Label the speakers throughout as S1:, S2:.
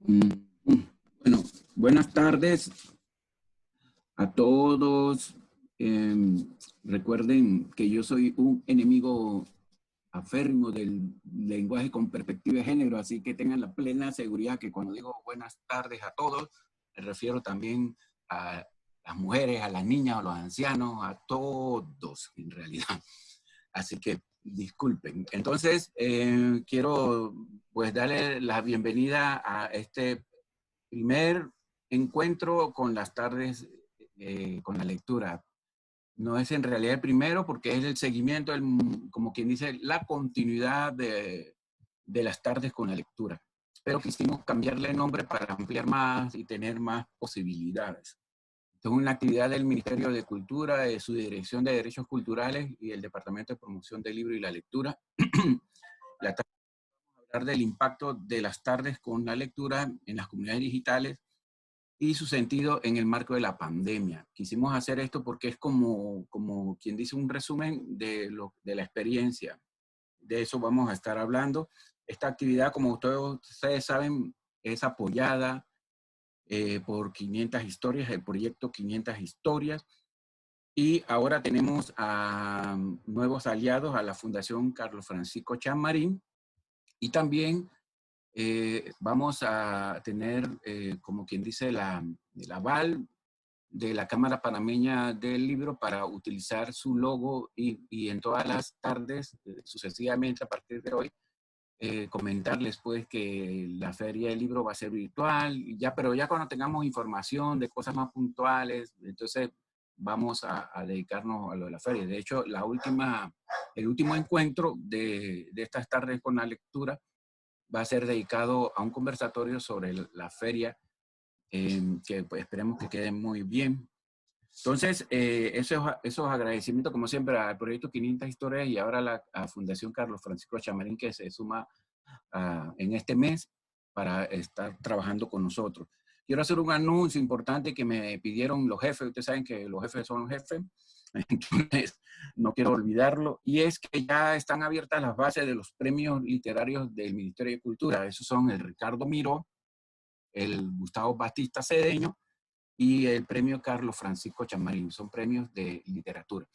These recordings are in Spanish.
S1: Mm, Bueno, buenas tardes a todos. Recuerden que yo soy un enemigo aférrimo del lenguaje con perspectiva de género, así que tengan la plena seguridad que cuando digo buenas tardes a todos, me refiero también a las mujeres, a las niñas, a los ancianos, a todos en realidad. Así que disculpen. Entonces, quiero pues darle la bienvenida a este primer encuentro con las tardes con la lectura. No es en realidad el primero porque es el seguimiento, como quien dice, la continuidad de las tardes con la lectura. Pero quisimos cambiarle el nombre para ampliar más y tener más posibilidades. Es una actividad del Ministerio de Cultura, de su Dirección de Derechos Culturales y el Departamento de Promoción del Libro y la Lectura. La tarde, hablar del impacto de las tardes con la lectura en las comunidades digitales y su sentido en el marco de la pandemia. Quisimos hacer esto porque es como quien dice un resumen de la experiencia. De eso vamos a estar hablando. Esta actividad, como ustedes saben, es apoyada por 500 historias, el proyecto 500 historias. Y ahora tenemos a nuevos aliados, a la Fundación Carlos Francisco Chamarín, y también vamos a tener, como quien dice, el aval de la Cámara Panameña del Libro para utilizar su logo y en todas las tardes, sucesivamente a partir de hoy, comentarles pues que la Feria del Libro va a ser virtual, pero ya cuando tengamos información de cosas más puntuales, entonces vamos a dedicarnos a lo de la feria. De hecho, el último encuentro de estas tardes con la lectura va a ser dedicado a un conversatorio sobre la feria, que pues, esperemos que quede muy bien. Entonces, esos agradecimientos, como siempre, al Proyecto 500 Historias y ahora a la Fundación Carlos Francisco Chamarín, que se suma en este mes para estar trabajando con nosotros. Quiero hacer un anuncio importante que me pidieron los jefes. Ustedes saben que los jefes son los jefes, entonces no quiero olvidarlo. Y es que ya están abiertas las bases de los premios literarios del Ministerio de Cultura. Esos son el Ricardo Miró, el Gustavo Batista Cedeño y el premio Carlos Francisco Chamarín. Son premios de literatura.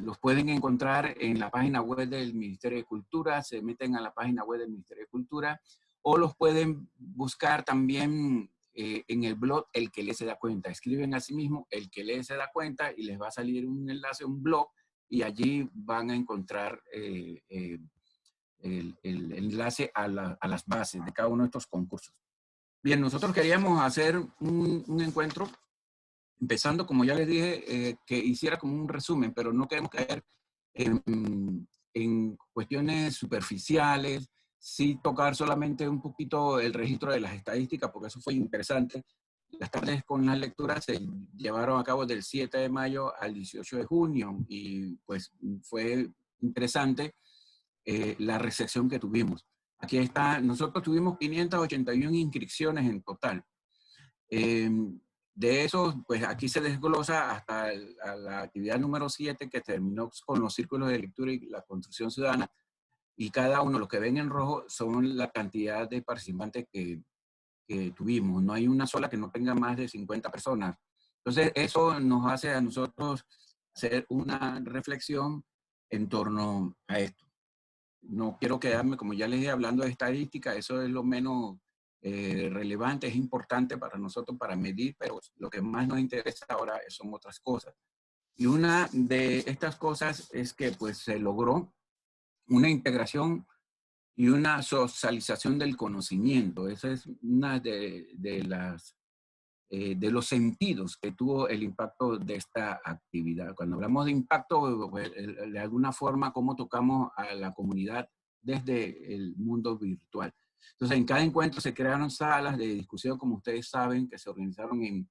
S1: Los pueden encontrar en la página web del Ministerio de Cultura, se meten a la página web del Ministerio de Cultura, o los pueden buscar también en el blog El que lee se da cuenta. Escriben a sí mismo El que lee se da cuenta y les va a salir un enlace, un blog, y allí van a encontrar el enlace a las bases de cada uno de estos concursos. Bien, nosotros queríamos hacer un encuentro empezando, como ya les dije, que hiciera como un resumen, pero no queremos caer en cuestiones superficiales, sí tocar solamente un poquito el registro de las estadísticas, porque eso fue interesante. Las tardes con las lecturas se llevaron a cabo del 7 de mayo al 18 de junio y pues fue interesante la recepción que tuvimos. Aquí está, nosotros tuvimos 581 inscripciones en total. Eh, de esos, pues aquí se desglosa hasta a la actividad número 7 que terminó con los círculos de lectura y la construcción ciudadana, y cada uno, lo que ven en rojo, son la cantidad de participantes que tuvimos. No hay una sola que no tenga más de 50 personas. Entonces, eso nos hace a nosotros hacer una reflexión en torno a esto. No quiero quedarme, como ya les dije, hablando de estadística, eso es lo menos relevante, es importante para nosotros para medir, pero lo que más nos interesa ahora son otras cosas. Y una de estas cosas es que pues se logró una integración y una socialización del conocimimiento. Esa es una de los sentidos que tuvo el impacto de esta actividad. Cuando hablamos de impacto, pues, de alguna forma, cómo tocamos a la comunidad desde el mundo virtual. Entonces, en cada encuentro se crearon salas de discusión, como ustedes saben, que se organizaron en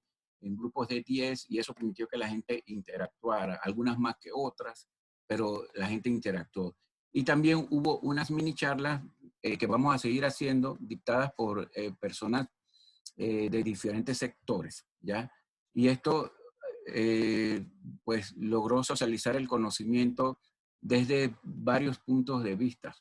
S1: grupos de 10 y eso permitió que la gente interactuara, algunas más que otras, pero la gente interactuó. Y también hubo unas mini charlas que vamos a seguir haciendo, dictadas por personas de diferentes sectores, ¿ya? Y esto, pues, logró socializar el conocimiento desde varios puntos de vista.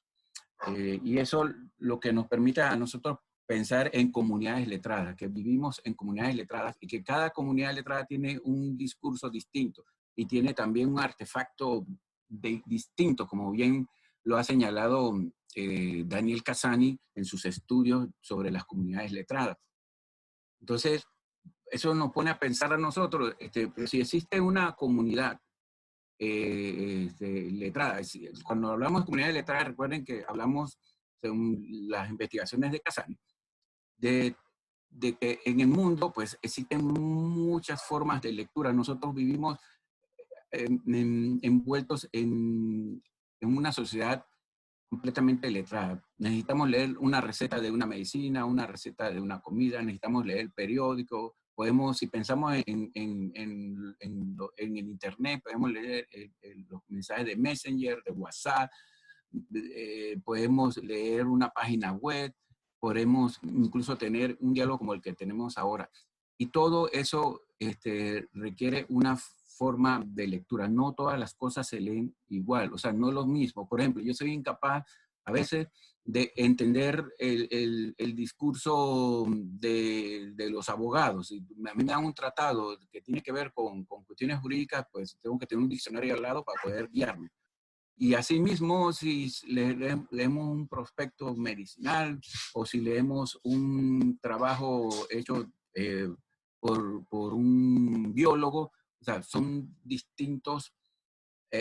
S1: Y eso lo que nos permite a nosotros pensar en comunidades letradas, que vivimos en comunidades letradas y que cada comunidad letrada tiene un discurso distinto y tiene también un artefacto distinto, como bien lo ha señalado Daniel Casani en sus estudios sobre las comunidades letradas. Entonces, eso nos pone a pensar a nosotros, si existe una comunidad letrada, cuando hablamos de comunidades letradas, recuerden que hablamos, según las investigaciones de Casani, de que en el mundo pues existen muchas formas de lectura. Nosotros vivimos envueltos en una sociedad completamente letrada. Necesitamos leer una receta de una medicina, una receta de una comida, necesitamos leer el periódico, podemos, si pensamos en el internet, podemos leer los mensajes de Messenger, de WhatsApp, podemos leer una página web, podemos incluso tener un diálogo como el que tenemos ahora. Y todo eso requiere una forma de lectura. No todas las cosas se leen igual, o sea, no lo mismo. Por ejemplo, yo soy incapaz a veces de entender el discurso de los abogados. Si a mí me dan un tratado que tiene que ver con cuestiones jurídicas, pues tengo que tener un diccionario al lado para poder guiarme. Y asimismo, si leemos un prospecto medicinal o si leemos un trabajo hecho por un biólogo, o sea, son distintos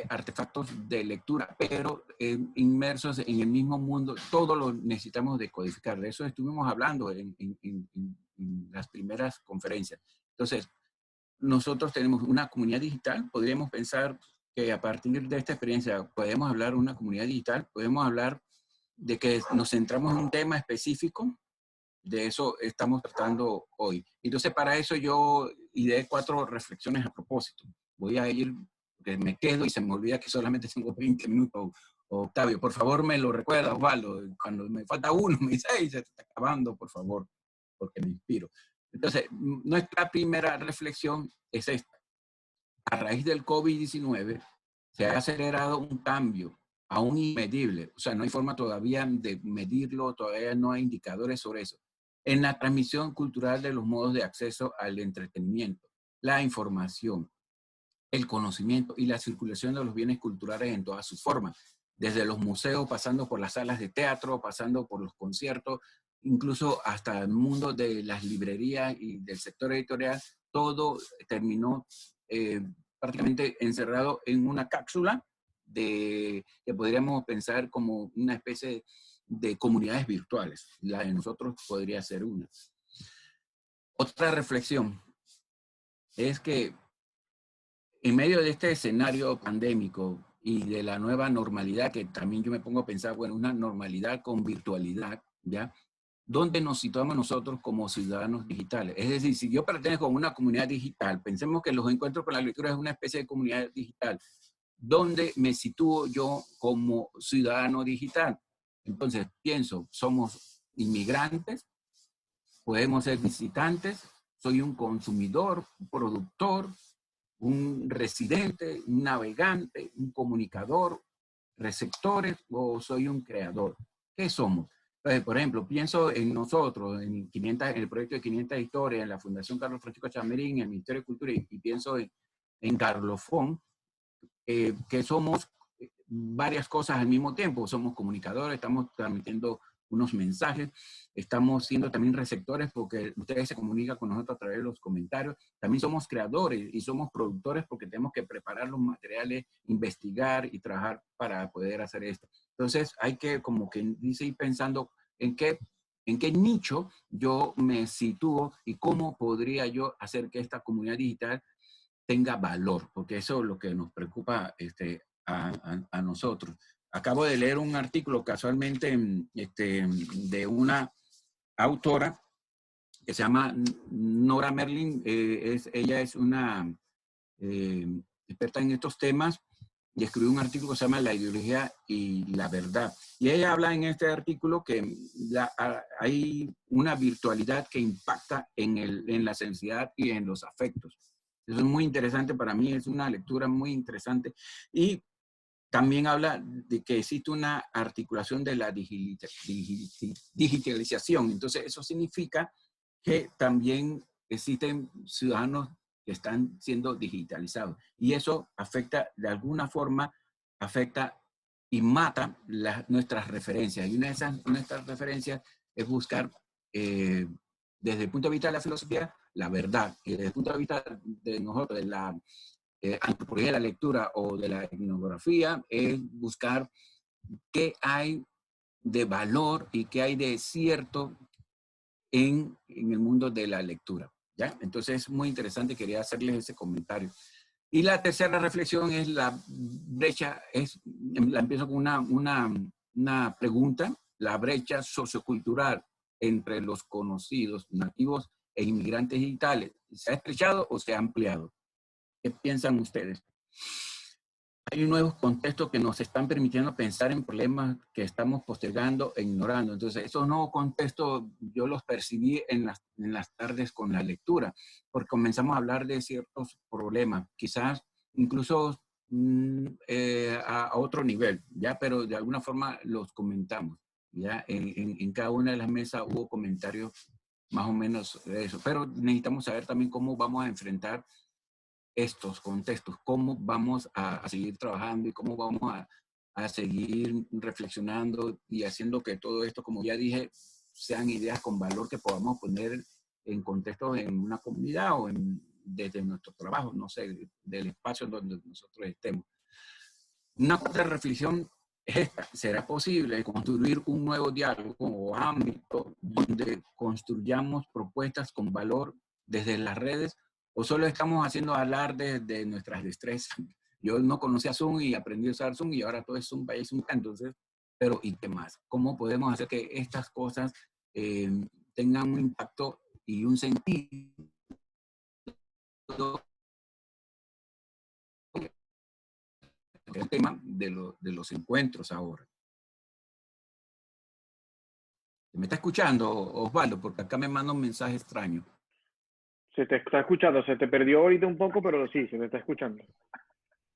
S1: artefactos de lectura, pero inmersos en el mismo mundo, todo lo necesitamos decodificar. De eso estuvimos hablando en las primeras conferencias. Entonces, nosotros tenemos una comunidad digital, podríamos pensar que a partir de esta experiencia podemos hablar de una comunidad digital, podemos hablar de que nos centramos en un tema específico, de eso estamos tratando hoy. Entonces, para eso yo ideé 4 reflexiones a propósito. Voy a ir, porque me quedo y se me olvida que solamente tengo 20 minutos. Octavio, por favor me lo recuerda, Osvaldo. Cuando me falta uno, me dice, "Ay, se está acabando, por favor", porque me inspiro. Entonces, nuestra primera reflexión es esta. A raíz del COVID-19 se ha acelerado un cambio aún inmedible, o sea, no hay forma todavía de medirlo, todavía no hay indicadores sobre eso, en la transmisión cultural de los modos de acceso al entretenimiento, la información, el conocimiento y la circulación de los bienes culturales en todas sus formas, desde los museos, pasando por las salas de teatro, pasando por los conciertos, incluso hasta el mundo de las librerías y del sector editorial, todo terminó prácticamente encerrado en una cápsula que podríamos pensar como una especie de comunidades virtuales. La de nosotros podría ser una. Otra reflexión es que en medio de este escenario pandémico y de la nueva normalidad, que también yo me pongo a pensar, bueno, una normalidad con virtualidad, ¿ya? ¿Dónde nos situamos nosotros como ciudadanos digitales? Es decir, si yo pertenezco a una comunidad digital, pensemos que los encuentros con la lectura es una especie de comunidad digital. ¿Dónde me sitúo yo como ciudadano digital? Entonces, pienso, somos inmigrantes, podemos ser visitantes, soy un consumidor, un productor, un residente, un navegante, un comunicador, receptores, o soy un creador. ¿Qué somos? Por ejemplo, pienso en nosotros, en el proyecto de 500 historias, en la Fundación Carlos Francisco Chamerín, en el Ministerio de Cultura, y pienso en Carlofón, que somos varias cosas al mismo tiempo. Somos comunicadores, estamos transmitiendo unos mensajes, estamos siendo también receptores porque ustedes se comunican con nosotros a través de los comentarios. También somos creadores y somos productores porque tenemos que preparar los materiales, investigar y trabajar para poder hacer esto. Entonces hay que, como que dice, ir pensando en qué nicho yo me sitúo y cómo podría yo hacer que esta comunidad digital tenga valor, porque eso es lo que nos preocupa a nosotros. Acabo de leer un artículo casualmente de una autora que se llama Nora Merlin. Ella es una experta en estos temas y escribió un artículo que se llama La ideología y la verdad. Y ella habla en este artículo que hay una virtualidad que impacta en la sensibilidad y en los afectos. Eso es muy interesante para mí, es una lectura muy interesante. Y también habla de que existe una articulación de la digitalización. Entonces, eso significa que también existen ciudadanos que están siendo digitalizados. Y eso afecta, de alguna forma, afecta y mata nuestras referencias. Y una de esas nuestras referencias es buscar, desde el punto de vista de la filosofía, la verdad. Y desde el punto de vista de nosotros, de la antropología de la lectura o de la etnografía, es buscar qué hay de valor y qué hay de cierto en el mundo de la lectura. ¿Ya? Entonces es muy interesante, quería hacerles ese comentario. Y la tercera reflexión es la brecha, la empiezo con una pregunta, la brecha sociocultural entre los conocidos nativos e inmigrantes digitales, ¿se ha estrechado o se ha ampliado? ¿Qué piensan ustedes? Hay nuevos contextos que nos están permitiendo pensar en problemas que estamos postergando e ignorando. Entonces, esos nuevos contextos yo los percibí en las tardes con la lectura, porque comenzamos a hablar de ciertos problemas, quizás incluso a otro nivel, ¿ya? Pero de alguna forma los comentamos, ¿ya? En cada una de las mesas hubo comentarios más o menos de eso, pero necesitamos saber también cómo vamos a enfrentar estos contextos, cómo vamos a seguir trabajando y cómo vamos a seguir reflexionando y haciendo que todo esto, como ya dije, sean ideas con valor que podamos poner en contexto en una comunidad o desde nuestro trabajo, no sé, del espacio donde nosotros estemos. Una otra reflexión es esta: ¿será posible construir un nuevo diálogo o ámbito donde construyamos propuestas con valor desde las redes, o solo estamos haciendo alarde de nuestras destrezas? Yo no conocía Zoom y aprendí a usar Zoom y ahora todo es Zoom, vaya Zoom. Entonces, pero ¿y qué más? ¿Cómo podemos hacer que estas cosas tengan un impacto y un sentido el tema de los encuentros ahora? ¿Me está escuchando, Osvaldo? Porque acá me manda un mensaje extraño.
S2: Se te está escuchando, se te perdió ahorita un poco, pero sí, se te está escuchando.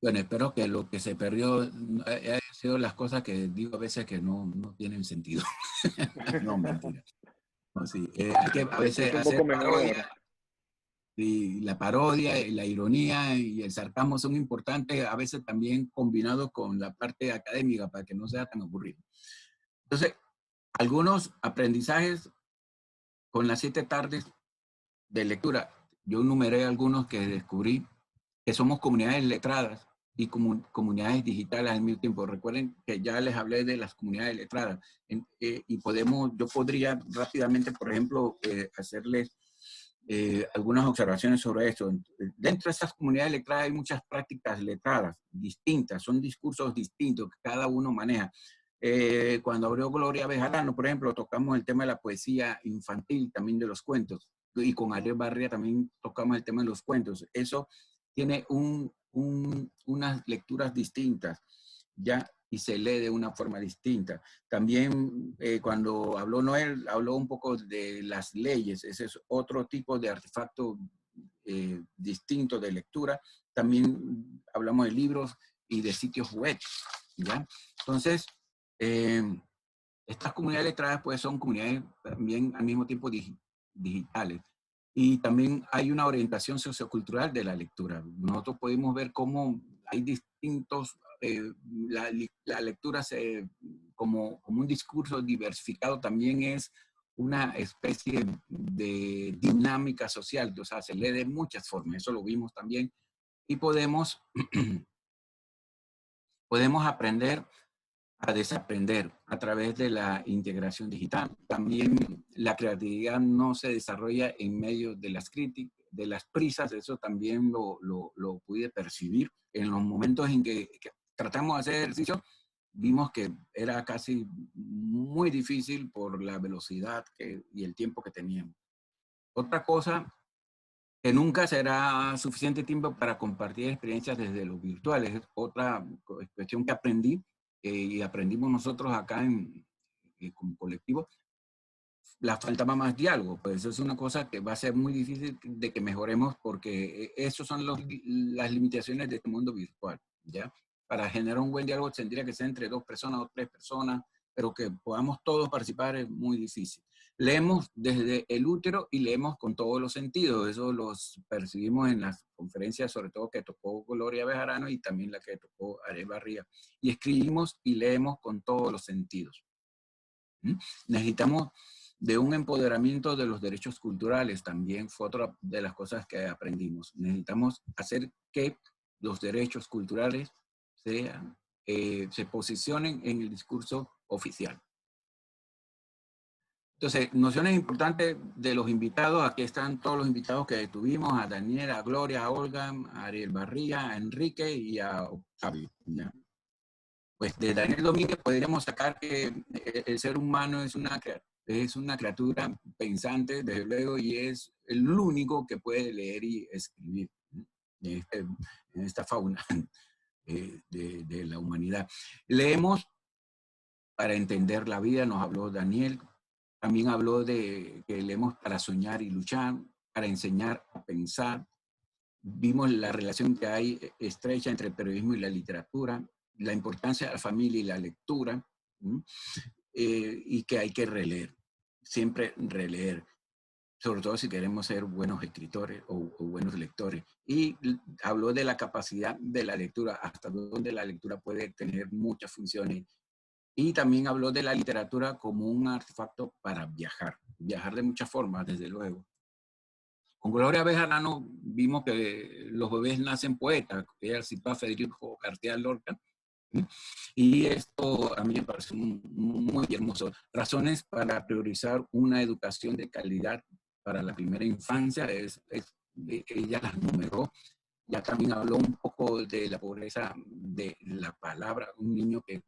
S1: Bueno, espero que lo que se perdió haya sido las cosas que digo a veces que no tienen sentido. No, mentira. No, sí. Hay que a
S2: Se
S1: veces
S2: escucha un
S1: hacer
S2: poco mejor
S1: parodia,
S2: ahora.
S1: y la parodia y la ironía y el sarcasmo son importantes, a veces también combinados con la parte académica para que no sea tan aburrido. Entonces, algunos aprendizajes con las 7 tardes de lectura. Yo enumeré algunos que descubrí, que somos comunidades letradas y comunidades digitales al mismo tiempo. Recuerden que ya les hablé de las comunidades letradas y yo podría rápidamente, por ejemplo, hacerles algunas observaciones sobre esto. Dentro de estas comunidades letradas hay muchas prácticas letradas distintas, son discursos distintos que cada uno maneja. Cuando abrió Gloria Bejarano, por ejemplo, tocamos el tema de la poesía infantil, también de los cuentos, y con Ariel Barria también tocamos el tema de los cuentos. Eso tiene unas lecturas distintas, ¿ya? Y se lee de una forma distinta. También cuando habló Noel, habló un poco de las leyes, ese es otro tipo de artefacto distinto de lectura. También hablamos de libros y de sitios web, ¿ya? Entonces, estas comunidades letradas pues son comunidades también al mismo tiempo digitales. Y también hay una orientación sociocultural de la lectura. Nosotros podemos ver cómo hay distintos, la lectura como un discurso diversificado también es una especie de dinámica social, o sea, se lee de muchas formas, eso lo vimos también, y podemos aprender a desaprender a través de la integración digital. También la creatividad no se desarrolla en medio de las críticas, de las prisas, eso también lo pude percibir. En los momentos en que tratamos de hacer ejercicio, vimos que era casi muy difícil por la velocidad y el tiempo que teníamos. Otra cosa, que nunca será suficiente tiempo para compartir experiencias desde lo virtual. Es otra cuestión que aprendí y aprendimos nosotros acá como colectivo. La faltaba más diálogo, pues eso es una cosa que va a ser muy difícil de que mejoremos porque esos son las limitaciones de este mundo virtual, ¿ya? para generar un buen diálogo tendría que ser entre 2 personas o 3 personas, pero que podamos todos participar es muy difícil. Leemos desde el útero y leemos con todos los sentidos. Eso los percibimos en las conferencias, sobre todo que tocó Gloria Bejarano y también la que tocó Ariel Barría. Y escribimos y leemos con todos los sentidos. Necesitamos de un empoderamiento de los derechos culturales, también fue otra de las cosas que aprendimos. Necesitamos hacer que los derechos culturales se posicionen en el discurso oficial. Entonces, nociones importantes de los invitados. Aquí están todos los invitados que tuvimos: a Daniel, a Gloria, a Olga, a Ariel Barría, a Enrique y a Octavio. ¿Ya? Pues de Daniel Domínguez podríamos sacar que el ser humano es una criatura pensante, desde luego, y es el único que puede leer y escribir en esta fauna de la humanidad. Leemos para entender la vida, nos habló Daniel. También habló de que leemos para soñar y luchar, para enseñar a pensar. Vimos la relación que hay estrecha entre el periodismo y la literatura, la importancia de la familia y la lectura, y que hay que releer, siempre releer, sobre todo si queremos ser buenos escritores o buenos lectores. Y habló de la capacidad de la lectura, hasta donde la lectura puede tener muchas funciones. Y también habló de la literatura como un artefacto para viajar de muchas formas, desde luego. Con Gloria Bejarano vimos que los bebés nacen poetas, que ella citó a Federico García Lorca, y esto a mí me parece muy hermoso. Razones para priorizar una educación de calidad para la primera infancia, ella las numeró. Ya también habló un poco de la pobreza de la palabra. Un niño que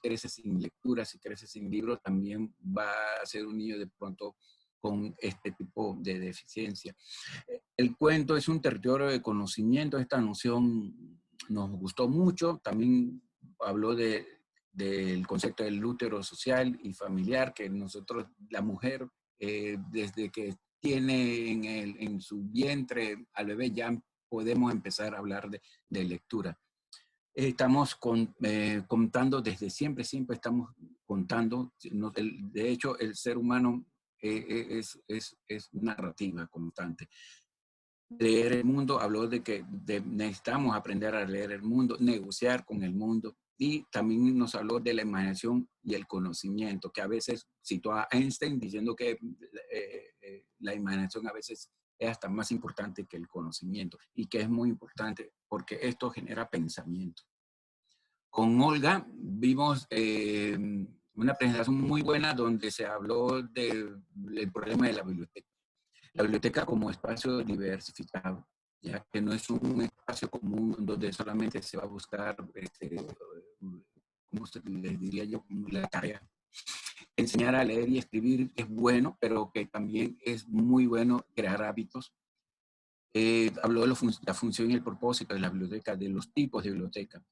S1: crece sin lectura, si crece sin libros, también va a ser un niño de pronto con este tipo de deficiencia. El cuento es un territorio de conocimiento. Esta noción nos gustó mucho. También habló del concepto del útero social y familiar, que nosotros, la mujer, desde que tiene en su vientre al bebé, ya podemos empezar a hablar de lectura. Estamos contando desde siempre estamos contando. De hecho, el ser humano es narrativa constante. Leer el mundo, habló de que necesitamos aprender a leer el mundo, negociar con el mundo, y también nos habló de la imaginación y el conocimiento, que a veces citó a Einstein diciendo que la imaginación a veces es hasta más importante que el conocimiento, y que es muy importante porque esto genera pensamiento. Con Olga vimos una presentación muy buena donde se habló del problema de la biblioteca. La biblioteca como espacio diversificado, ya que no es un espacio común donde solamente se va a buscar, ¿cómo se les diría yo? La tarea. Enseñar a leer y escribir es bueno, pero que también es muy bueno crear hábitos. Habló de la función y el propósito de la biblioteca, de los tipos de biblioteca.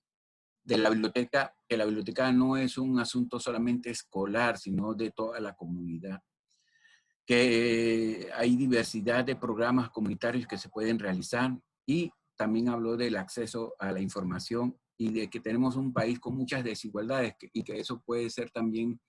S1: De la biblioteca, que la biblioteca no es un asunto solamente escolar, sino de toda la comunidad. Que hay diversidad de programas comunitarios que se pueden realizar, y también habló del acceso a la información y de que tenemos un país con muchas desigualdades y que eso puede ser también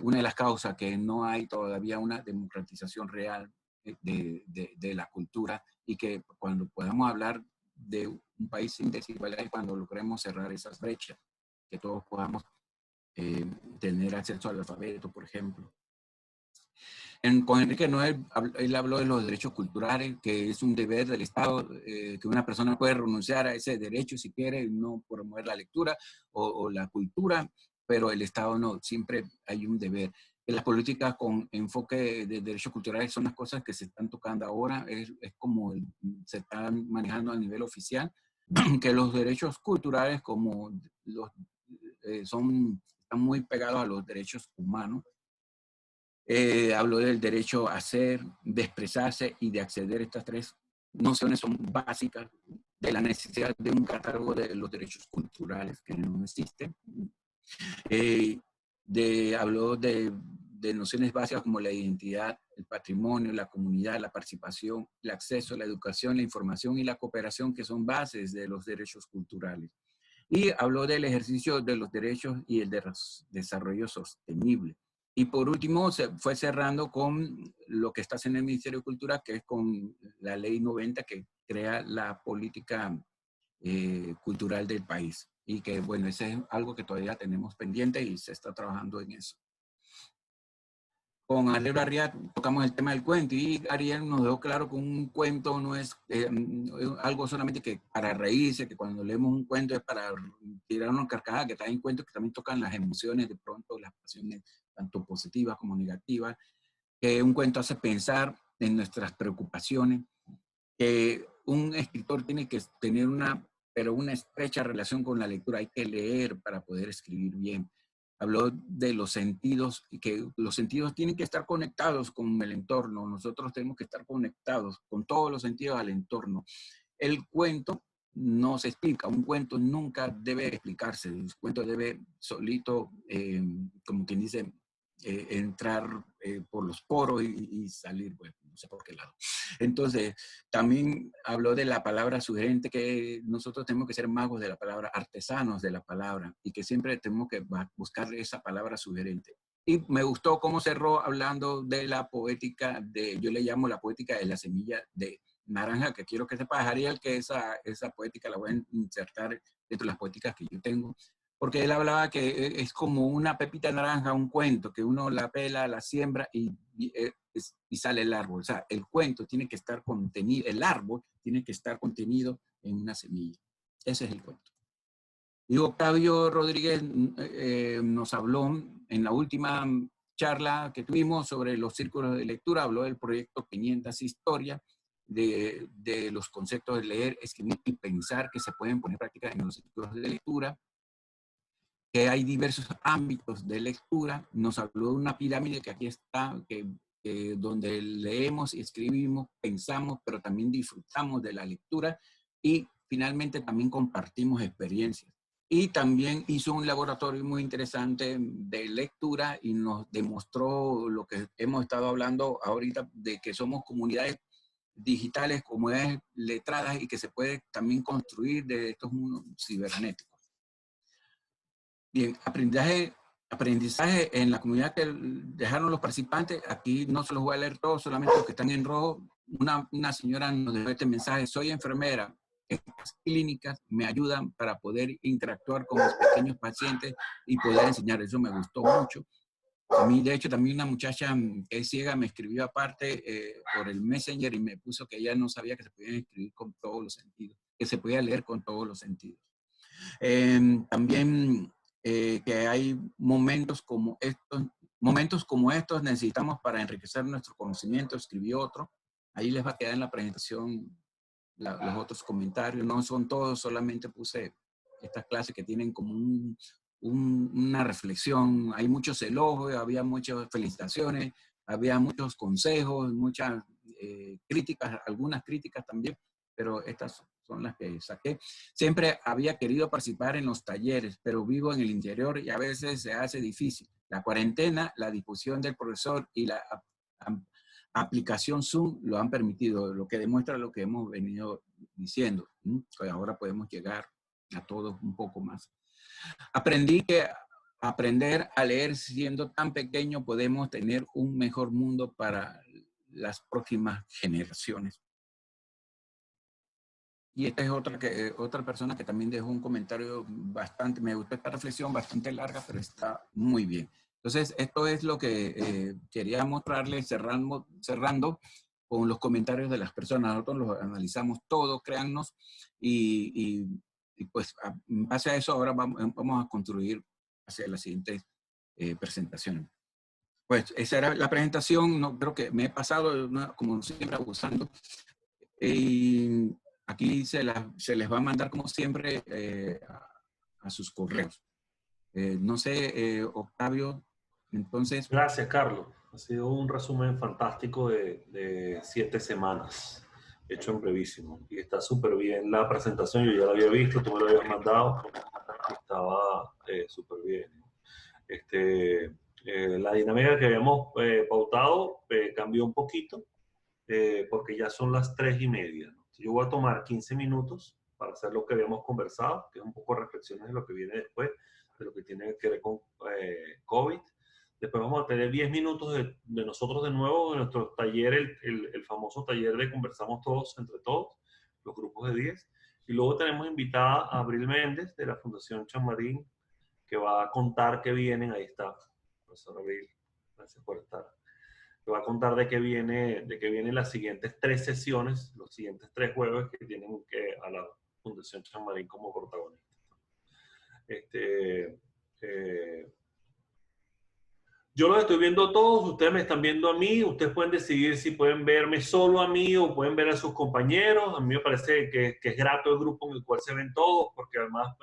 S1: una de las causas, que no hay todavía una democratización real de la cultura, y que cuando podamos hablar de un país sin desigualdades, cuando logremos cerrar esas brechas, que todos podamos tener acceso al alfabeto, por ejemplo. Con Enrique Noel, él habló de los derechos culturales, que es un deber del Estado, que una persona puede renunciar a ese derecho si quiere, no promover la lectura o la cultura, pero el Estado no, siempre hay un deber. Las políticas con enfoque de derechos culturales son las cosas que se están tocando ahora, es como se están manejando a nivel oficial, que los derechos culturales como están muy pegados a los derechos humanos. Habló del derecho a ser, de expresarse y de acceder. Estas tres nociones son básicas de la necesidad de un catálogo de los derechos culturales que no existe. Habló de nociones básicas como la identidad, el patrimonio, la comunidad, la participación, el acceso, la educación, la información y la cooperación, que son bases de los derechos culturales. Y habló del ejercicio de los derechos y el desarrollo sostenible. Y por último, se fue cerrando con lo que está haciendo el Ministerio de Cultura, que es con la Ley 90, que crea la política cultural del país. Y que, bueno, ese es algo que todavía tenemos pendiente y se está trabajando en eso. Con Ariel Barriat tocamos el tema del cuento y Ariel nos dejó claro que un cuento no es algo solamente que para reírse, que cuando leemos un cuento es para tirar una carcajada, que también cuentos que también tocan las emociones, de pronto las pasiones tanto positivas como negativas, que un cuento hace pensar en nuestras preocupaciones, que un escritor tiene que tener una estrecha relación con la lectura, hay que leer para poder escribir bien. Habló de los sentidos y que los sentidos tienen que estar conectados con el entorno. Nosotros tenemos que estar conectados con todos los sentidos al entorno. El cuento no se explica, un cuento nunca debe explicarse, el cuento debe solito, como quien dice, entrar por los poros y salir, bueno, no sé por qué lado. Entonces, también habló de la palabra sugerente, que nosotros tenemos que ser magos de la palabra, artesanos de la palabra, y que siempre tenemos que buscar esa palabra sugerente. Y me gustó cómo cerró hablando de la poética, yo le llamo la poética de la semilla de naranja, que quiero que sepas, Ariel, que esa poética la voy a insertar dentro de las poéticas que yo tengo, porque él hablaba que es como una pepita naranja, un cuento, que uno la pela, la siembra y sale el árbol. O sea, el cuento tiene que estar contenido, el árbol tiene que estar contenido en una semilla. Ese es el cuento. Y Octavio Rodríguez nos habló en la última charla que tuvimos sobre los círculos de lectura, habló del proyecto 500 Historias, de los conceptos de leer, escribir y pensar que se pueden poner en práctica en los círculos de lectura, que hay diversos ámbitos de lectura. Nos habló de una pirámide que aquí está, donde leemos y escribimos, pensamos, pero también disfrutamos de la lectura y finalmente también compartimos experiencias. Y también hizo un laboratorio muy interesante de lectura y nos demostró lo que hemos estado hablando ahorita, de que somos comunidades digitales, comunidades letradas y que se puede también construir de estos mundos cibernéticos. Bien, aprendizaje en la comunidad que dejaron los participantes. Aquí no se los voy a leer todos, solamente los que están en rojo. Una señora nos dejó este mensaje: soy enfermera. Estas clínicas me ayudan para poder interactuar con mis pequeños pacientes y poder enseñar. Eso me gustó mucho. A mí, de hecho, también una muchacha que es ciega me escribió aparte por el Messenger y me puso que ella no sabía que se podían escribir con todos los sentidos, que se podía leer con todos los sentidos. También que hay momentos como estos necesitamos para enriquecer nuestro conocimiento, escribió otro. Ahí les va a quedar en la presentación los otros comentarios. No son todos, solamente puse estas clases que tienen como una reflexión. Hay muchos elogios, había muchas felicitaciones, había muchos consejos, muchas críticas, algunas críticas también, pero estas son las que saqué. Siempre había querido participar en los talleres, pero vivo en el interior y a veces se hace difícil. La cuarentena, la difusión del profesor y la aplicación Zoom lo han permitido, lo que demuestra lo que hemos venido diciendo. Que ahora podemos llegar a todos un poco más. Aprendí que aprender a leer siendo tan pequeño podemos tener un mejor mundo para las próximas generaciones. Y esta es otra persona que también dejó un comentario bastante, me gustó esta reflexión, bastante larga, pero está muy bien. Entonces, esto es lo que quería mostrarles cerrando con los comentarios de las personas. Nosotros los analizamos todos, créannos, y pues en base a eso ahora vamos a construir hacia las siguientes presentaciones. Pues esa era la presentación, no creo que me he pasado, como siempre, abusando. Y aquí se les va a mandar, como siempre, a sus correos. No sé, Octavio, entonces...
S3: Gracias, Carlos. Ha sido un resumen fantástico de 7 semanas, hecho en brevísimo. Y está súper bien la presentación, yo ya la había visto, tú me lo habías mandado, estaba súper bien. La dinámica que habíamos pautado cambió un poquito, porque ya son las 3:30, ¿no? Yo voy a tomar 15 minutos para hacer lo que habíamos conversado, que es un poco reflexiones de lo que viene después, de lo que tiene que ver con COVID. Después vamos a tener 10 minutos de nosotros de nuevo, de nuestro taller, el famoso taller de Conversamos Todos entre Todos, los grupos de 10. Y luego tenemos invitada a Abril Méndez de la Fundación Chamarín, que va a contar qué vienen. Ahí está, profesor Abril, gracias por estar. Que va a contar de qué vienen las siguientes 3 sesiones, los siguientes 3 jueves que tienen que a la Fundación Chamarín como protagonista. Yo los estoy viendo todos, ustedes me están viendo a mí, ustedes pueden decidir si pueden verme solo a mí o pueden ver a sus compañeros. A mí me parece que es grato el grupo en el cual se ven todos, porque además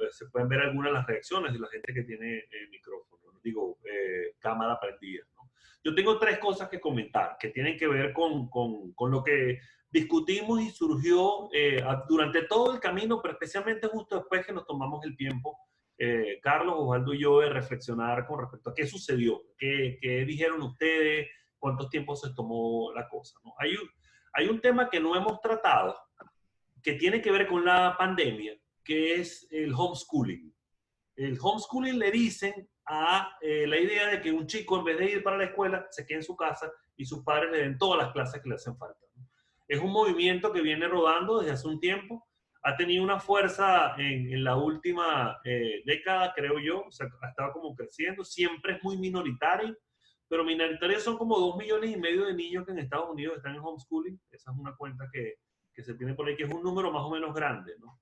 S3: se pueden ver algunas de las reacciones de la gente que tiene micrófono, cámara prendida, ¿no? Yo tengo 3 cosas que comentar que tienen que ver con lo que discutimos y surgió durante todo el camino, pero especialmente justo después que nos tomamos el tiempo, Carlos, Osvaldo y yo, de reflexionar con respecto a qué sucedió, qué dijeron ustedes, cuánto tiempo se tomó la cosa, ¿no? Hay un tema que no hemos tratado, que tiene que ver con la pandemia, que es el homeschooling. El homeschooling le dicen a la idea de que un chico, en vez de ir para la escuela, se quede en su casa y sus padres le den todas las clases que le hacen falta, ¿no? Es un movimiento que viene rodando desde hace un tiempo, ha tenido una fuerza en la última década, creo yo, o sea, ha estado como creciendo, siempre es muy minoritario, pero minoritarios son como 2,5 millones de niños que en Estados Unidos están en homeschooling. Esa es una cuenta que se tiene por ahí, que es un número más o menos grande, ¿no?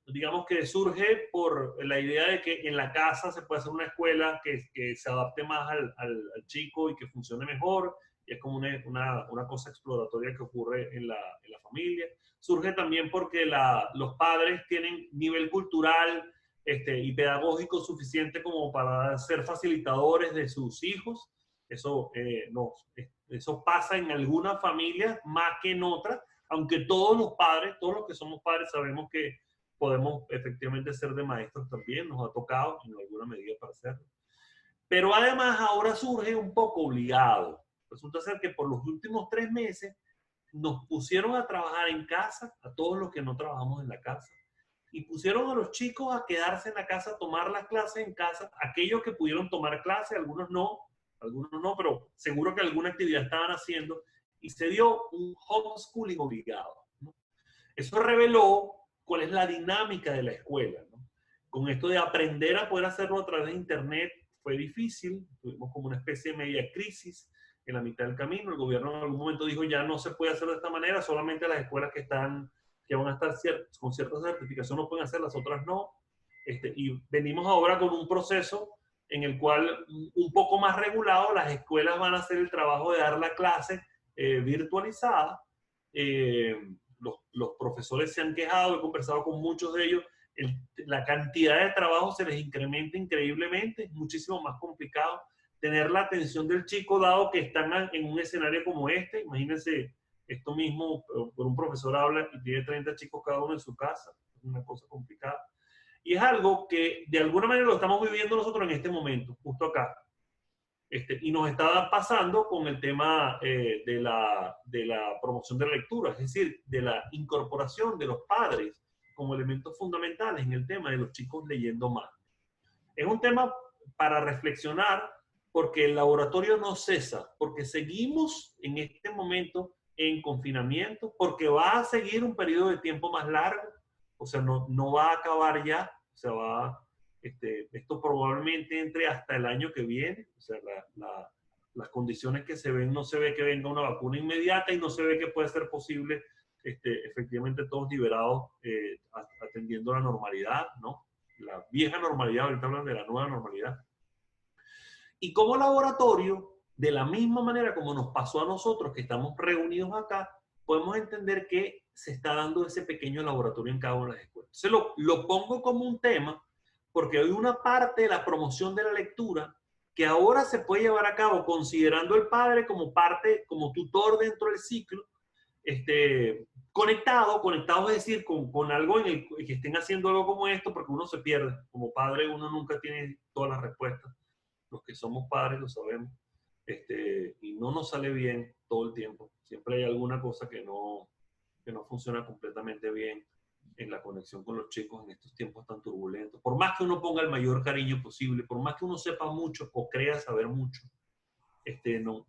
S3: Digamos que surge por la idea de que en la casa se puede hacer una escuela que se adapte más al chico y que funcione mejor, y es como una cosa exploratoria que ocurre en la familia. Surge también porque los padres tienen nivel cultural y pedagógico suficiente como para ser facilitadores de sus hijos. Eso pasa en algunas familias más que en otras, aunque todos los que somos padres sabemos que podemos efectivamente ser de maestros también, nos ha tocado en alguna medida para hacerlo. Pero además ahora surge un poco obligado. Resulta ser que por los últimos 3 meses nos pusieron a trabajar en casa, a todos los que no trabajamos en la casa, y pusieron a los chicos a quedarse en la casa, a tomar las clases en casa, aquellos que pudieron tomar clases, algunos no, pero seguro que alguna actividad estaban haciendo, y se dio un homeschooling obligado, ¿no? Eso reveló cuál es la dinámica de la escuela, ¿no? Con esto de aprender a poder hacerlo a través de internet fue difícil, tuvimos como una especie de media crisis en la mitad del camino. El gobierno en algún momento dijo ya no se puede hacer de esta manera, solamente las escuelas que van a estar con cierta certificación lo pueden hacer, las otras no. Y venimos ahora con un proceso en el cual, un poco más regulado, las escuelas van a hacer el trabajo de dar la clase virtualizada. Los profesores se han quejado, he conversado con muchos de ellos, la cantidad de trabajo se les incrementa increíblemente, es muchísimo más complicado tener la atención del chico, dado que están en un escenario como este. Imagínense esto mismo, por un profesor habla y tiene 30 chicos cada uno en su casa, es una cosa complicada. Y es algo que de alguna manera lo estamos viviendo nosotros en este momento, justo acá. Y nos está pasando con el tema de la promoción de la lectura, es decir, de la incorporación de los padres como elementos fundamentales en el tema de los chicos leyendo más. Es un tema para reflexionar, porque el laboratorio no cesa, porque seguimos en este momento en confinamiento, porque va a seguir un periodo de tiempo más largo, o sea, no va a acabar ya, o sea, esto probablemente entre hasta el año que viene, o sea, las condiciones que se ven, no se ve que venga una vacuna inmediata y no se ve que pueda ser posible efectivamente todos liberados atendiendo la normalidad, ¿no? La vieja normalidad, ahorita hablan de la nueva normalidad. Y como laboratorio, de la misma manera como nos pasó a nosotros que estamos reunidos acá, podemos entender que se está dando ese pequeño laboratorio en cada una de las escuelas. Se lo pongo como un tema porque hay una parte de la promoción de la lectura que ahora se puede llevar a cabo considerando el padre como parte, como tutor dentro del ciclo, conectados, es decir, con algo en el que estén haciendo algo como esto, porque uno se pierde. Como padre uno nunca tiene todas las respuestas. Los que somos padres lo sabemos. Y no nos sale bien todo el tiempo. Siempre hay alguna cosa que no que no funciona completamente bien en la conexión con los chicos en estos tiempos tan turbulentos. Por más que uno ponga el mayor cariño posible, por más que uno sepa mucho o crea saber mucho,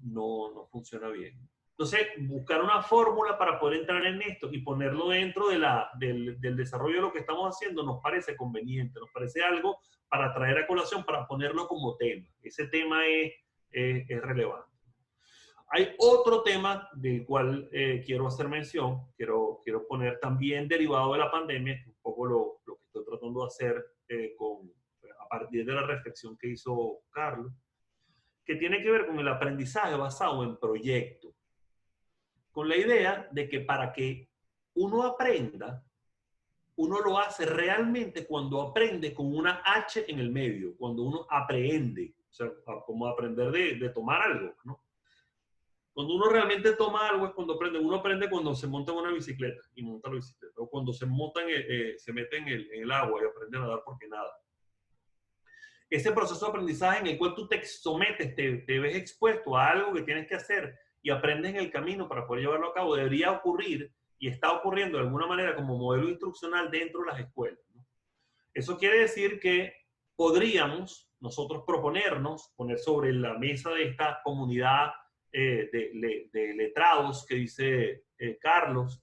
S3: no funciona bien. Entonces, buscar una fórmula para poder entrar en esto y ponerlo dentro del desarrollo de lo que estamos haciendo nos parece conveniente, nos parece algo para traer a colación, para ponerlo como tema. Ese tema es relevante. Hay otro tema del cual quiero hacer mención, quiero poner también derivado de la pandemia, que es un poco lo que estoy tratando de hacer a partir de la reflexión que hizo Carlos, que tiene que ver con el aprendizaje basado en proyectos. Con la idea de que para que uno aprenda, uno lo hace realmente cuando aprende con una H en el medio, cuando uno aprehende, o sea, como aprender de tomar algo, ¿no? Cuando uno realmente toma algo es cuando aprende. Uno aprende cuando se monta en una bicicleta y monta la bicicleta, o cuando se mete en el agua y aprende a nadar porque nada. Ese proceso de aprendizaje en el cual tú te sometes, te ves expuesto a algo que tienes que hacer y aprendes en el camino para poder llevarlo a cabo, debería ocurrir y está ocurriendo de alguna manera como modelo instruccional dentro de las escuelas, ¿no? Eso quiere decir que podríamos nosotros proponernos, poner sobre la mesa de esta comunidad de letrados que dice Carlos,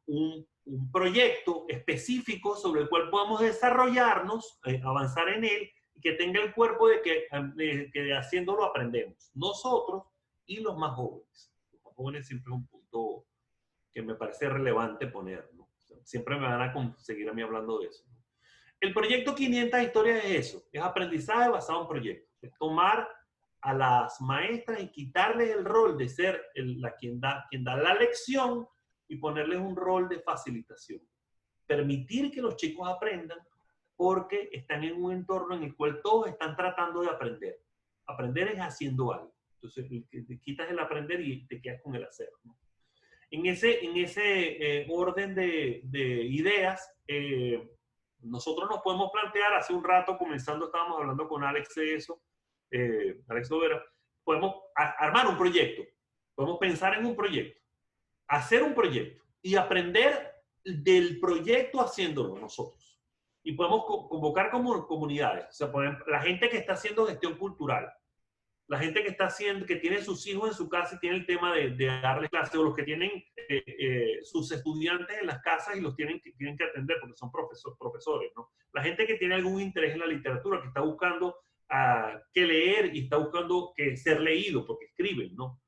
S3: un proyecto específico sobre el cual podamos desarrollarnos, avanzar en él, y que tenga el cuerpo de que haciéndolo aprendemos. Nosotros y los más jóvenes. Los más jóvenes siempre es un punto que me parece relevante poner, ¿no? O sea, siempre me van a seguir a mí hablando de eso, ¿no? El proyecto 500 historias es eso, es aprendizaje basado en proyectos. Es tomar a las maestras y quitarles el rol de ser quien da la lección y ponerles un rol de facilitación. Permitir que los chicos aprendan porque están en un entorno en el cual todos están tratando de aprender. Aprender es haciendo algo. Entonces, te quitas el aprender y te quedas con el hacer, ¿no? En ese orden de ideas, nosotros nos podemos plantear, hace un rato comenzando estábamos hablando con Alex de eso, Alex Lovera, podemos armar un proyecto, podemos pensar en un proyecto, hacer un proyecto y aprender del proyecto haciéndolo nosotros. Y podemos convocar como comunidades, o sea, por ejemplo, la gente que está haciendo gestión cultural, la gente que tiene sus hijos en su casa y tiene el tema de darles clases, o los que tienen sus estudiantes en las casas y los tienen que atender porque son profesores, ¿no? La gente que tiene algún interés en la literatura, que está buscando qué leer y está buscando ser leído porque escriben, ¿no?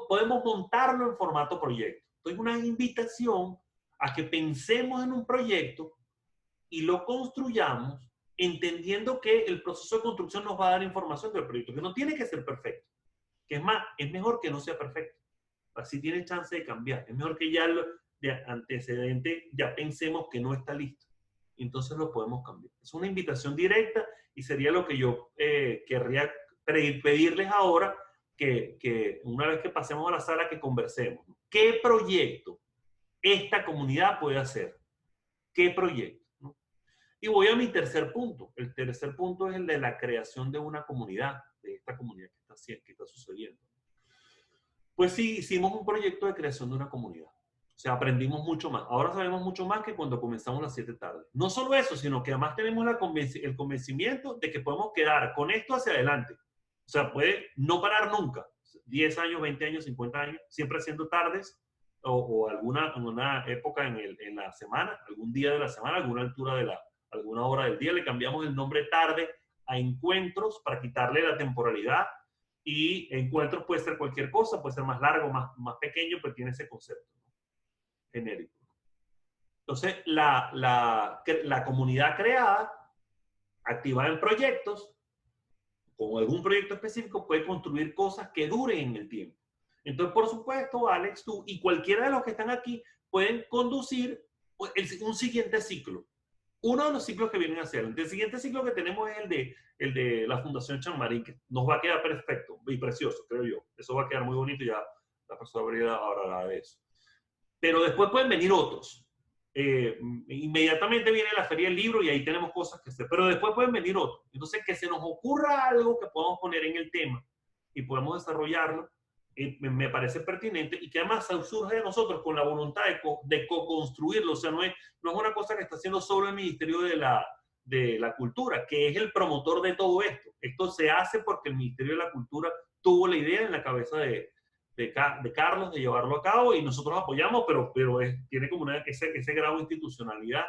S3: Podemos montarlo en formato proyecto. Entonces, una invitación a que pensemos en un proyecto y lo construyamos entendiendo que el proceso de construcción nos va a dar información del proyecto, que no tiene que ser perfecto. Que es más, es mejor que no sea perfecto. Así tiene chance de cambiar. Es mejor que ya de antecedente ya pensemos que no está listo. Entonces lo podemos cambiar. Es una invitación directa y sería lo que yo querría pedirles ahora, que una vez que pasemos a la sala que conversemos. ¿Qué proyecto esta comunidad puede hacer? ¿Qué proyecto? Y voy a mi tercer punto. El tercer punto es el de la creación de una comunidad, de esta comunidad que está sucediendo. Pues sí, hicimos un proyecto de creación de una comunidad. O sea, aprendimos mucho más. Ahora sabemos mucho más que cuando comenzamos las 7 tardes. No solo eso, sino que además tenemos el convencimiento de que podemos quedar con esto hacia adelante. O sea, puede no parar nunca. 10 años, 20 años, 50 años, siempre haciendo tardes o alguna época en la semana, algún día de la semana, alguna hora del día, le cambiamos el nombre tarde a encuentros para quitarle la temporalidad, y encuentros puede ser cualquier cosa, puede ser más largo, más pequeño, pero tiene ese concepto, ¿no? Genérico. Entonces, la comunidad creada, activada en proyectos, con algún proyecto específico, puede construir cosas que duren en el tiempo. Entonces, por supuesto, Alex, tú y cualquiera de los que están aquí pueden conducir un siguiente ciclo. Uno de los ciclos que vienen a ser. El siguiente ciclo que tenemos es el de la Fundación Chanmarín, que nos va a quedar perfecto y precioso, creo yo. Eso va a quedar muy bonito y ya la persona hablará de eso. Pero después pueden venir otros. Inmediatamente viene la Feria del Libro y ahí tenemos cosas que hacer. Pero después pueden venir otros. Entonces, que se nos ocurra algo que podamos poner en el tema y podemos desarrollarlo me parece pertinente y que además surge de nosotros con la voluntad de co-construirlo. O sea, no es una cosa que está haciendo solo el Ministerio de la Cultura, que es el promotor de todo esto. Esto se hace porque el Ministerio de la Cultura tuvo la idea en la cabeza de Carlos de llevarlo a cabo y nosotros apoyamos, pero tiene como ese grado de institucionalidad.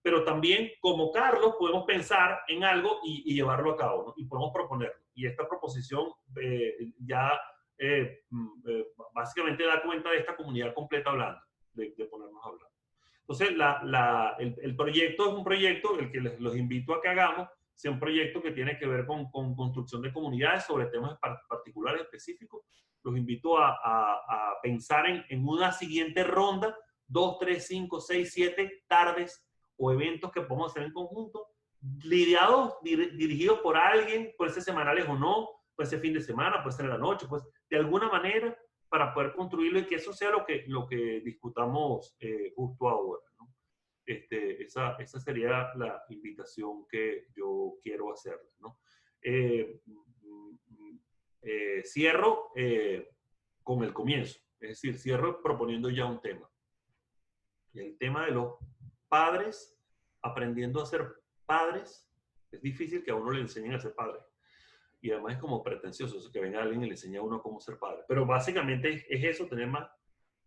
S3: Pero también, como Carlos, podemos pensar en algo y llevarlo a cabo, ¿no? Y podemos proponerlo. Y esta proposición básicamente da cuenta de esta comunidad completa hablando, de ponernos a hablar. Entonces, el proyecto es un proyecto, el que los invito a que hagamos, sea un proyecto que tiene que ver con construcción de comunidades sobre temas particulares específicos. Los invito a pensar en una siguiente ronda, 2, 3, 5, 6, 7 tardes o eventos que podemos hacer en conjunto, dirigidos por alguien, puede ser semanales o no, puede ser fin de semana, puede ser en la noche, pues de alguna manera para poder construirlo y que eso sea lo que discutamos justo ahora, ¿no? Esa sería la invitación que yo quiero hacerles, ¿no? Cierro con el comienzo, es decir, cierro proponiendo ya un tema. Y el tema de los padres aprendiendo a ser padres. Es difícil que a uno le enseñen a ser padre. Y además es como pretencioso eso, que venga alguien y le enseñe a uno cómo ser padre. Pero básicamente es eso, tener más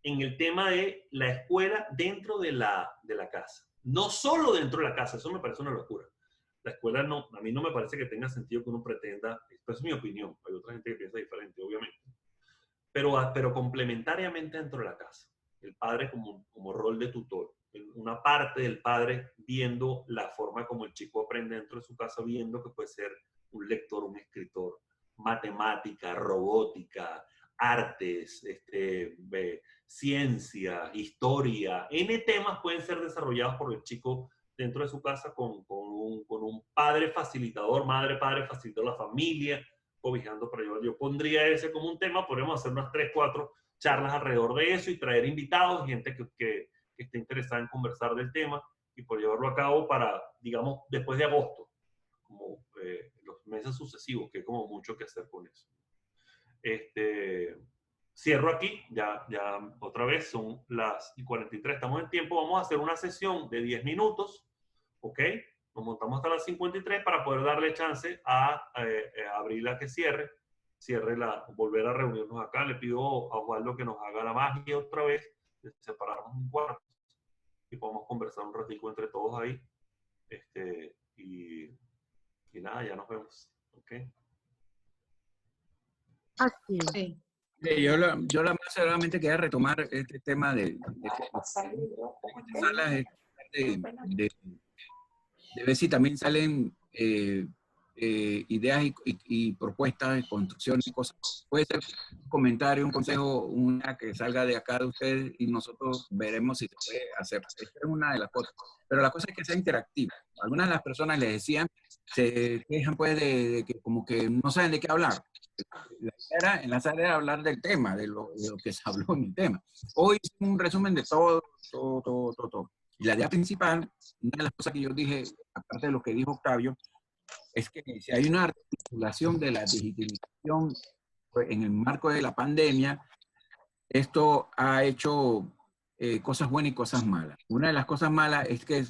S3: en el tema de la escuela dentro de la casa. No solo dentro de la casa, eso me parece una locura. La escuela no, a mí no me parece que tenga sentido que uno pretenda, esto es mi opinión, hay otra gente que piensa diferente, obviamente, pero complementariamente dentro de la casa. El padre como rol de tutor. Una parte del padre viendo la forma como el chico aprende dentro de su casa, viendo que puede ser un lector, un escritor, matemática, robótica, artes, ciencia, historia, N temas pueden ser desarrollados por el chico dentro de su casa con un padre facilitador, padre facilitador, la familia, cobijando para llevar. Yo pondría ese como un tema, podemos hacer unas 3, 4 charlas alrededor de eso y traer invitados, gente que esté interesada en conversar del tema y por llevarlo a cabo para, digamos, después de agosto, como los meses sucesivos, que hay como mucho que hacer con eso. Cierro aquí, ya otra vez, son las 43, estamos en tiempo, vamos a hacer una sesión de 10 minutos, ¿ok? Nos montamos hasta las 53 para poder darle chance a Abril a que cierre, volver a reunirnos acá. Le pido a Osvaldo que nos haga la magia otra vez, de separarnos un cuarto y podamos conversar un ratico entre todos ahí. Y nada, ya nos vemos, ¿ok?
S4: Así es.
S1: Sí. Yo más solamente quería retomar este tema de ver si también salen ideas y propuestas de construcción y cosas. Puede ser un comentario, un consejo, una que salga de acá de ustedes y nosotros veremos si se puede hacer. Esta es una de las cosas. Pero la cosa es que sea interactiva. Algunas de las personas les decían, se quejan pues de que como que no saben de qué hablar. En la sala era hablar del tema, de lo que se habló en el tema. Hoy es un resumen de todo. Y la idea principal, una de las cosas que yo dije, aparte de lo que dijo Octavio, es que si hay una articulación de la digitalización en el marco de la pandemia, esto ha hecho cosas buenas y cosas malas. Una de las cosas malas es que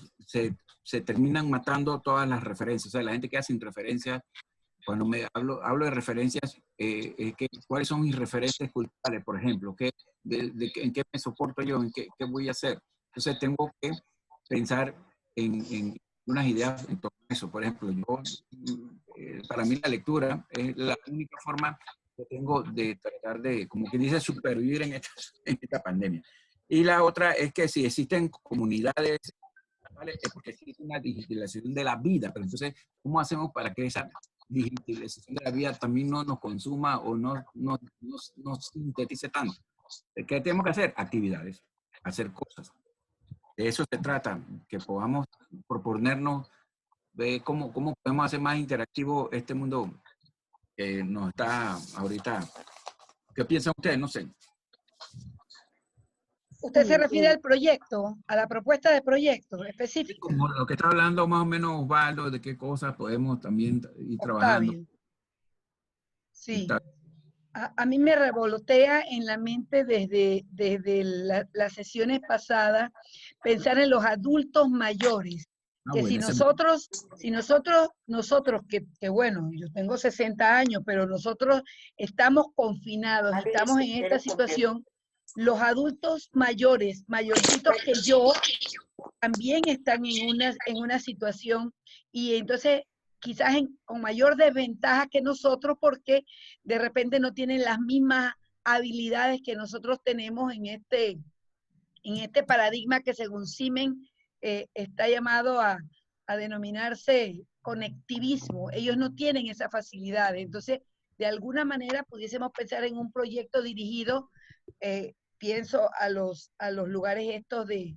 S1: se terminan matando todas las referencias. O sea, la gente queda sin referencias. Cuando hablo de referencias, ¿cuáles son mis referencias culturales, por ejemplo? ¿En qué me soporto yo? ¿En qué voy a hacer? Entonces tengo que pensar en unas ideas en todo eso. Por ejemplo, para mí la lectura es la única forma que tengo de tratar de, como que dice, supervivir en esta pandemia. Y la otra es que si existen comunidades, ¿vale? Es porque existe una digitalización de la vida, pero entonces, ¿cómo hacemos para que esa digitalización de la vida también no nos consuma o no sintetice tanto? ¿Qué tenemos que hacer? Actividades, hacer cosas. De eso se trata, que podamos proponernos cómo podemos hacer más interactivo este mundo que nos está ahorita. ¿Qué piensan ustedes? No sé.
S4: ¿Usted se refiere al proyecto, a la propuesta de proyecto específico?
S1: Como lo que está hablando más o menos Osvaldo, de qué cosas podemos también ir trabajando.
S4: Sí. A mí me revolotea en la mente desde las sesiones pasadas pensar en los adultos mayores, que
S1: bueno,
S4: nosotros que bueno, yo tengo 60 años, pero nosotros estamos confinados y estamos en esta situación, los adultos mayores, mayorcitos que yo, también están en una situación y entonces quizás con mayor desventaja que nosotros porque de repente no tienen las mismas habilidades que nosotros tenemos en este paradigma que según Simen está llamado a denominarse conectivismo. Ellos no tienen esa facilidad. Entonces, de alguna manera pudiésemos pensar en un proyecto dirigido, pienso a los lugares estos de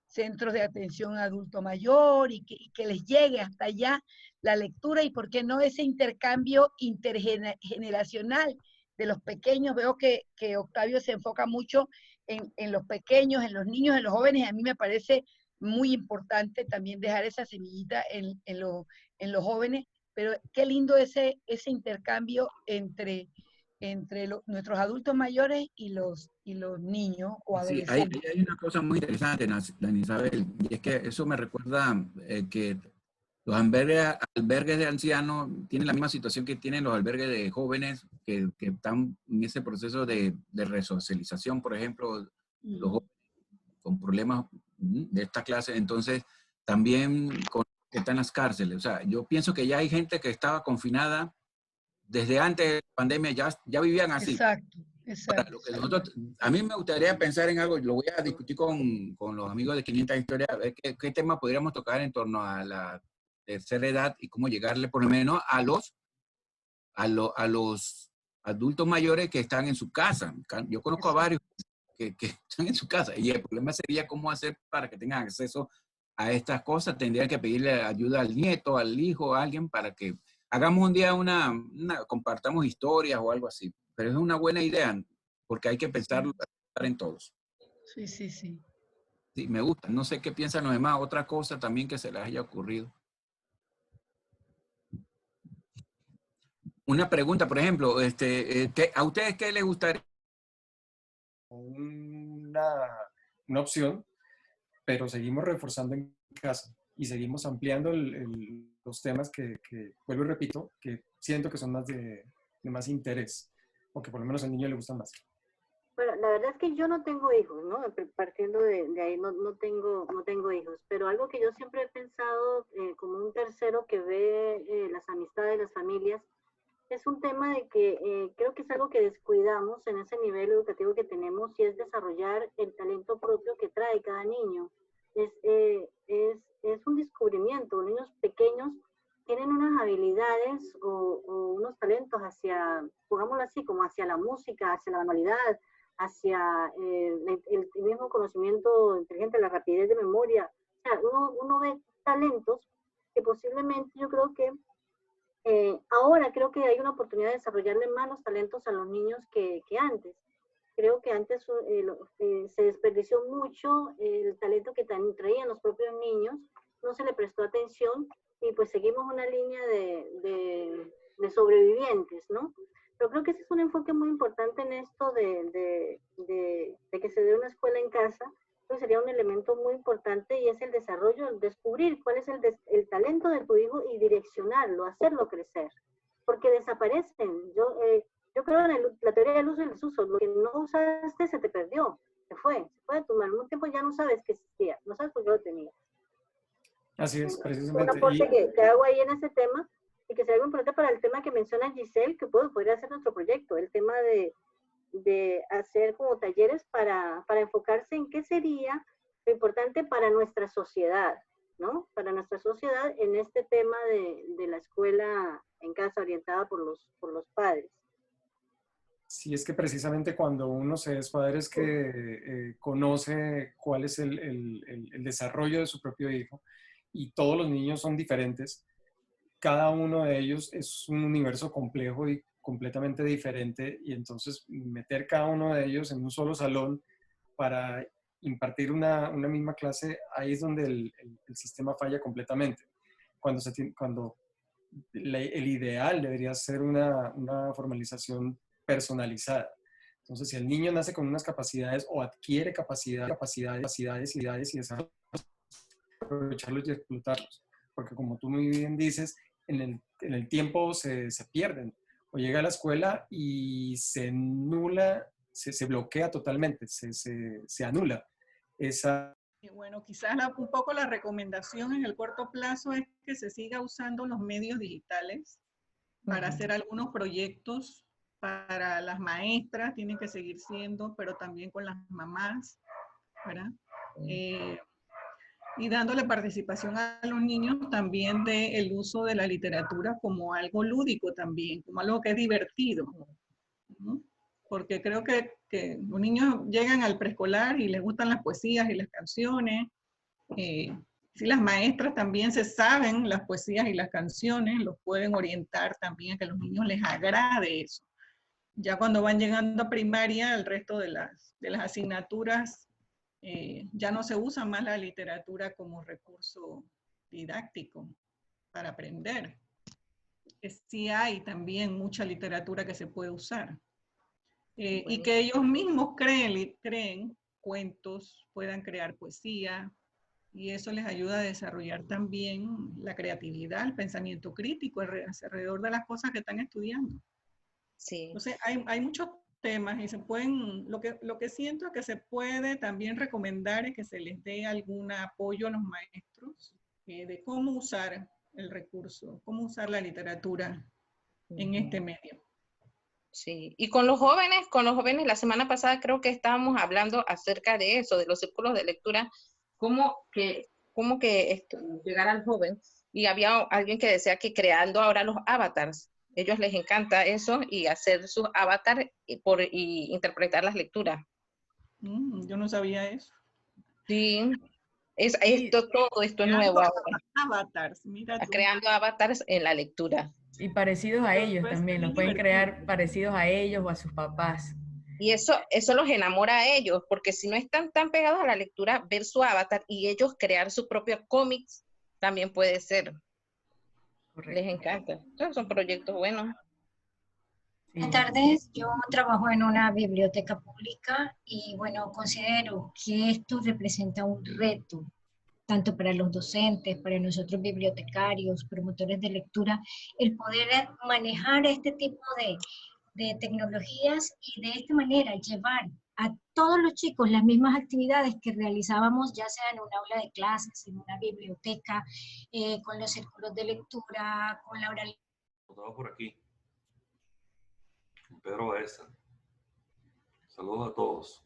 S4: centros de atención a adulto mayor y que les llegue hasta allá la lectura y por qué no ese intercambio intergeneracional de los pequeños. Veo que Octavio se enfoca mucho en los pequeños, en los niños, en los jóvenes. A mí me parece muy importante también dejar esa semillita en los jóvenes, pero qué lindo ese intercambio entre nuestros adultos mayores y los niños o
S1: sí,
S4: adolescentes.
S1: hay una cosa muy interesante, Dani Isabel, y es que eso me recuerda que los albergues de ancianos tienen la misma situación que tienen los albergues de jóvenes que están en ese proceso de resocialización, por ejemplo, los jóvenes con problemas de esta clase. Entonces, también están las cárceles. O sea, yo pienso que ya hay gente que estaba confinada desde antes de la pandemia, ya vivían así.
S4: Exacto, exacto.
S1: Lo que a mí me gustaría pensar en algo, lo voy a discutir con los amigos de 500 Historias, a ver qué tema podríamos tocar en torno a la tercera edad y cómo llegarle por lo menos a los adultos mayores que están en su casa. Yo conozco a varios que están en su casa y el problema sería cómo hacer para que tengan acceso a estas cosas. Tendrían que pedirle ayuda al nieto, al hijo, a alguien para que hagamos un día compartamos historias o algo así. Pero es una buena idea porque hay que pensar en todos.
S4: Sí, sí, sí.
S1: Sí, me gusta. No sé qué piensan los demás. Otra cosa también que se les haya ocurrido. Una pregunta, por ejemplo, ¿a ustedes qué les gustaría?
S5: Una opción, pero seguimos reforzando en casa y seguimos ampliando los temas que, vuelvo y repito, que siento que son más de más interés, o que por lo menos al niño le gustan más.
S6: Bueno, la verdad es que yo no tengo hijos, ¿no? Partiendo de ahí, no tengo hijos, pero algo que yo siempre he pensado como un tercero que ve las amistades, las familias, es un tema de que creo que es algo que descuidamos en ese nivel educativo que tenemos y es desarrollar el talento propio que trae cada niño. Es un descubrimiento. Los niños pequeños tienen unas habilidades o unos talentos hacia, pongámoslo así, como hacia la música, hacia la manualidad, hacia el mismo conocimiento inteligente, la rapidez de memoria. O sea, uno ve talentos que posiblemente yo creo que ahora creo que hay una oportunidad de desarrollarle más los talentos a los niños que antes. Creo que antes se desperdició mucho el talento que traían los propios niños, no se le prestó atención y pues seguimos una línea de sobrevivientes, ¿no? Pero creo que ese es un enfoque muy importante en esto de que se dé una escuela en casa. Pues sería un elemento muy importante y es el desarrollo, el descubrir cuál es el talento de tu hijo y direccionarlo, hacerlo crecer, porque desaparecen. Yo creo en la teoría del uso y el desuso. Lo que no usaste se te perdió, se fue de tu mano. En un tiempo ya no sabes que existía, no sabes por qué lo tenías.
S5: Así es, precisamente.
S6: Un aporte que hago ahí en ese tema y que sea algo importante para el tema que menciona Giselle, que podría ser nuestro proyecto, el tema de hacer como talleres para enfocarse en qué sería lo importante para nuestra sociedad, ¿no? Para nuestra sociedad en este tema de la escuela en casa orientada por los padres.
S5: Sí, es que precisamente cuando uno se es padre es que conoce cuál es el desarrollo de su propio hijo y todos los niños son diferentes. Cada uno de ellos es un universo complejo y completamente diferente y entonces meter cada uno de ellos en un solo salón para impartir una misma clase, ahí es donde el sistema falla completamente. Cuando el ideal debería ser una formalización personalizada. Entonces, si el niño nace con unas capacidades o adquiere capacidades y desarrollos, aprovecharlos y explotarlos. Porque como tú muy bien dices, en el tiempo se pierden. O llega a la escuela y se nula, se bloquea totalmente, se anula esa...
S7: Y bueno, quizás un poco la recomendación en el corto plazo es que se siga usando los medios digitales para hacer algunos proyectos para las maestras, tienen que seguir siendo, pero también con las mamás, ¿verdad? Y dándole participación a los niños también del uso de la literatura como algo lúdico también, como algo que es divertido, ¿no? Porque creo que los niños llegan al preescolar y les gustan las poesías y las canciones. Si las maestras también se saben las poesías y las canciones, los pueden orientar también a que a los niños les agrade eso. Ya cuando van llegando a primaria, el resto de las asignaturas, ya no se usa más la literatura como recurso didáctico para aprender. Sí hay también mucha literatura que se puede usar. Y que ellos mismos creen cuentos, puedan crear poesía, y eso les ayuda a desarrollar también la creatividad, el pensamiento crítico alrededor de las cosas que están estudiando.
S8: Sí.
S7: Entonces, hay muchos temas y se pueden, lo que siento es que se puede también recomendar es que se les dé algún apoyo a los maestros de cómo usar el recurso, cómo usar la literatura en este medio.
S8: Sí, y con los jóvenes, la semana pasada creo que estábamos hablando acerca de eso, de los círculos de lectura, cómo que llegar al joven, y había alguien que decía que creando ahora los avatars, ellos les encanta eso, y hacer sus avatars y interpretar las lecturas.
S7: Yo no sabía eso.
S8: Sí,
S7: Sí,
S8: todo esto es nuevo ahora.
S7: Avatars, mira tú.
S8: Creando avatars en la lectura.
S9: Y parecidos a ellos
S7: Pues,
S9: también, los pueden crear parecidos a ellos o a sus papás.
S8: Y eso los enamora a ellos, porque si no están tan pegados a la lectura, ver su avatar y ellos crear su propio cómics también puede ser. Correcto. Les encanta. Entonces son proyectos buenos.
S10: Buenas tardes, yo trabajo en una biblioteca pública y bueno, considero que esto representa un reto, tanto para los docentes, para nosotros bibliotecarios, promotores de lectura, el poder manejar este tipo de tecnologías y de esta manera llevar a todos los chicos las mismas actividades que realizábamos, ya sea en un aula de clases, en una biblioteca, con los círculos de lectura, con la oralidad.
S3: Por aquí. Pedro Baeza. Saludos a todos.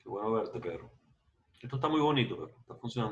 S3: Qué bueno verte, Pedro. Esto está muy bonito, pero está funcionando.